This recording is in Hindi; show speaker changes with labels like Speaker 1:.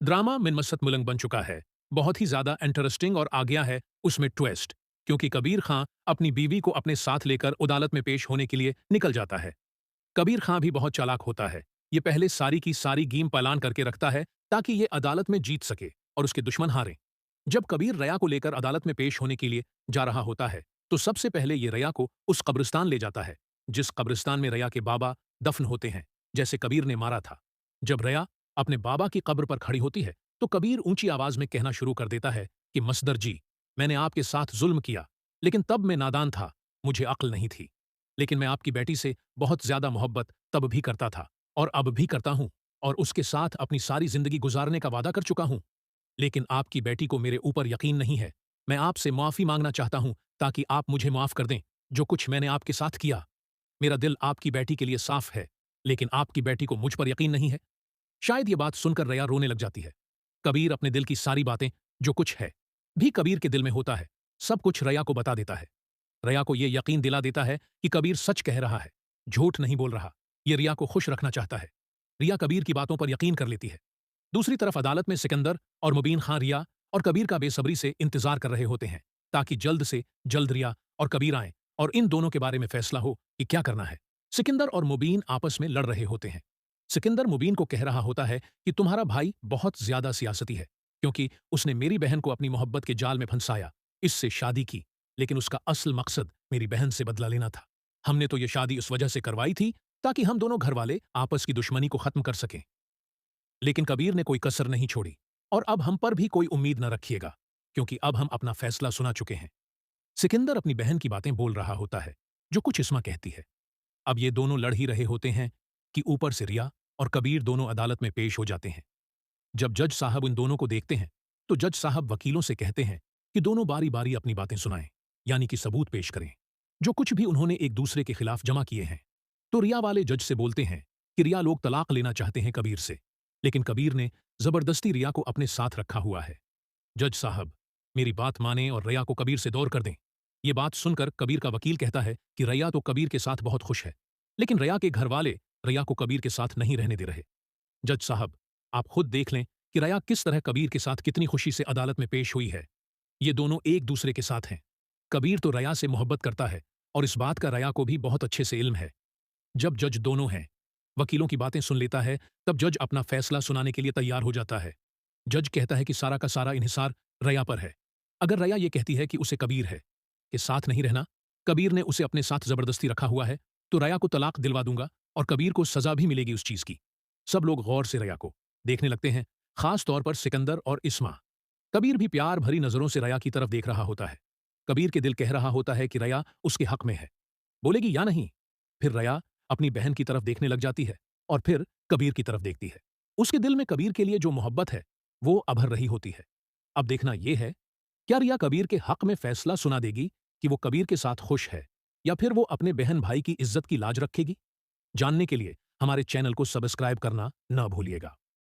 Speaker 1: ड्रामा मिनमसत मुलंग बन चुका है। बहुत ही ज्यादा इंटरेस्टिंग और आ गया है उसमें ट्विस्ट, क्योंकि कबीर खां अपनी बीवी को अपने साथ लेकर अदालत में पेश होने के लिए निकल जाता है। कबीर खां भी बहुत चालाक होता है। ये पहले सारी की सारी गेम प्लान करके रखता है ताकि ये अदालत में जीत सके और उसके दुश्मन हारें। जब कबीर रया को लेकर अदालत में पेश होने के लिए जा रहा होता है, तो सबसे पहले ये रया को उस कब्रिस्तान ले जाता है जिस कब्रिस्तान में रया के बाबा दफन होते हैं, जैसे कबीर ने मारा था। जब रया अपने बाबा की कब्र पर खड़ी होती है, तो कबीर ऊंची आवाज में कहना शुरू कर देता है कि मसदर जी, मैंने आपके साथ जुल्म किया, लेकिन तब मैं नादान था, मुझे अक्ल नहीं थी। लेकिन मैं आपकी बेटी से बहुत ज्यादा मोहब्बत तब भी करता था और अब भी करता हूं, और उसके साथ अपनी सारी जिंदगी गुजारने का वादा कर चुका हूं। लेकिन आपकी बेटी को मेरे ऊपर यकीन नहीं है। मैं आपसे माफी मांगना चाहता हूं ताकि आप मुझे माफ कर दें जो कुछ मैंने आपके साथ किया। मेरा दिल आपकी बेटी के लिए साफ है, लेकिन आपकी बेटी को मुझ पर यकीन नहीं है। शायद ये बात सुनकर रया रोने लग जाती है। कबीर अपने दिल की सारी बातें, जो कुछ है भी कबीर के दिल में होता है, सब कुछ रया को बता देता है। रया को यह यकीन दिला देता है कि कबीर सच कह रहा है, झूठ नहीं बोल रहा। ये रिया को खुश रखना चाहता है। रिया कबीर की बातों पर यकीन कर लेती है। दूसरी तरफ अदालत में सिकंदर और मुबीन खां रिया और कबीर का बेसब्री से इंतजार कर रहे होते हैं ताकि जल्द से जल्द रिया और कबीर आएं और इन दोनों के बारे में फैसला हो कि क्या करना है। सिकंदर और मुबीन आपस में लड़ रहे होते हैं। सिकंदर मुबीन को कह रहा होता है कि तुम्हारा भाई बहुत ज्यादा सियासती है, क्योंकि उसने मेरी बहन को अपनी मोहब्बत के जाल में फंसाया, इससे शादी की, लेकिन उसका असल मकसद मेरी बहन से बदला लेना था। हमने तो ये शादी उस वजह से करवाई थी ताकि हम दोनों घर वाले आपस की दुश्मनी को खत्म कर सकें। लेकिन कबीर ने कोई कसर नहीं छोड़ी, और अब हम पर भी कोई उम्मीद न रखिएगा, क्योंकि अब हम अपना फैसला सुना चुके हैं। सिकंदर अपनी बहन की बातें बोल रहा होता है, जो कुछ इस्मा कहती है। अब ये दोनों लड़ ही रहे होते हैं कि ऊपर से रिया और कबीर दोनों अदालत में पेश हो जाते हैं। जब जज साहब इन दोनों को देखते हैं, तो जज साहब वकीलों से कहते हैं कि दोनों बारी बारी अपनी बातें सुनाएं, यानी कि सबूत पेश करें, जो कुछ भी उन्होंने एक दूसरे के खिलाफ जमा किए हैं। तो रिया वाले जज से बोलते हैं कि रिया लोग तलाक लेना चाहते हैं कबीर से, लेकिन कबीर ने जबरदस्ती रिया को अपने साथ रखा हुआ है। जज साहब, मेरी बात माने और रिया को कबीर से दूर कर दें। ये बात सुनकर कबीर का वकील कहता है कि रिया तो कबीर के साथ बहुत खुश है, लेकिन रिया के घर वाले रिया को कबीर के साथ नहीं रहने दे रहे। जज साहब, आप खुद देख लें कि रिया किस तरह कबीर के साथ कितनी खुशी से अदालत में पेश हुई है। ये दोनों एक दूसरे के साथ हैं। कबीर तो रिया से मोहब्बत करता है, और इस बात का रिया को भी बहुत अच्छे से इल्म है। जब जज दोनों हैं वकीलों की बातें सुन लेता है, तब जज अपना फैसला सुनाने के लिए तैयार हो जाता है। जज कहता है कि सारा का सारा इन्हिसार रिया पर है। अगर रिया ये कहती है कि उसे कबीर है के साथ नहीं रहना, कबीर ने उसे अपने साथ जबरदस्ती रखा हुआ है, तो रिया को तलाक दिलवा दूंगा और कबीर को सजा भी मिलेगी उस चीज की। सब लोग गौर से रिया को देखने लगते हैं, खास तौर पर सिकंदर और इस्मा। कबीर भी प्यार भरी नजरों से रिया की तरफ देख रहा होता है। कबीर के दिल कह रहा होता है कि रिया उसके हक में है, बोलेगी या नहीं। फिर रिया अपनी बहन की तरफ देखने लग जाती है और फिर कबीर की तरफ देखती है। उसके दिल में कबीर के लिए जो मोहब्बत है, वो अभर रही होती है। अब देखना यह है, क्या रिया कबीर के हक में फैसला सुना देगी कि वो कबीर के साथ खुश है, या फिर वो अपने बहन भाई की इज्जत की लाज रखेगी। जानने के लिए हमारे चैनल को सब्सक्राइब करना न भूलिएगा।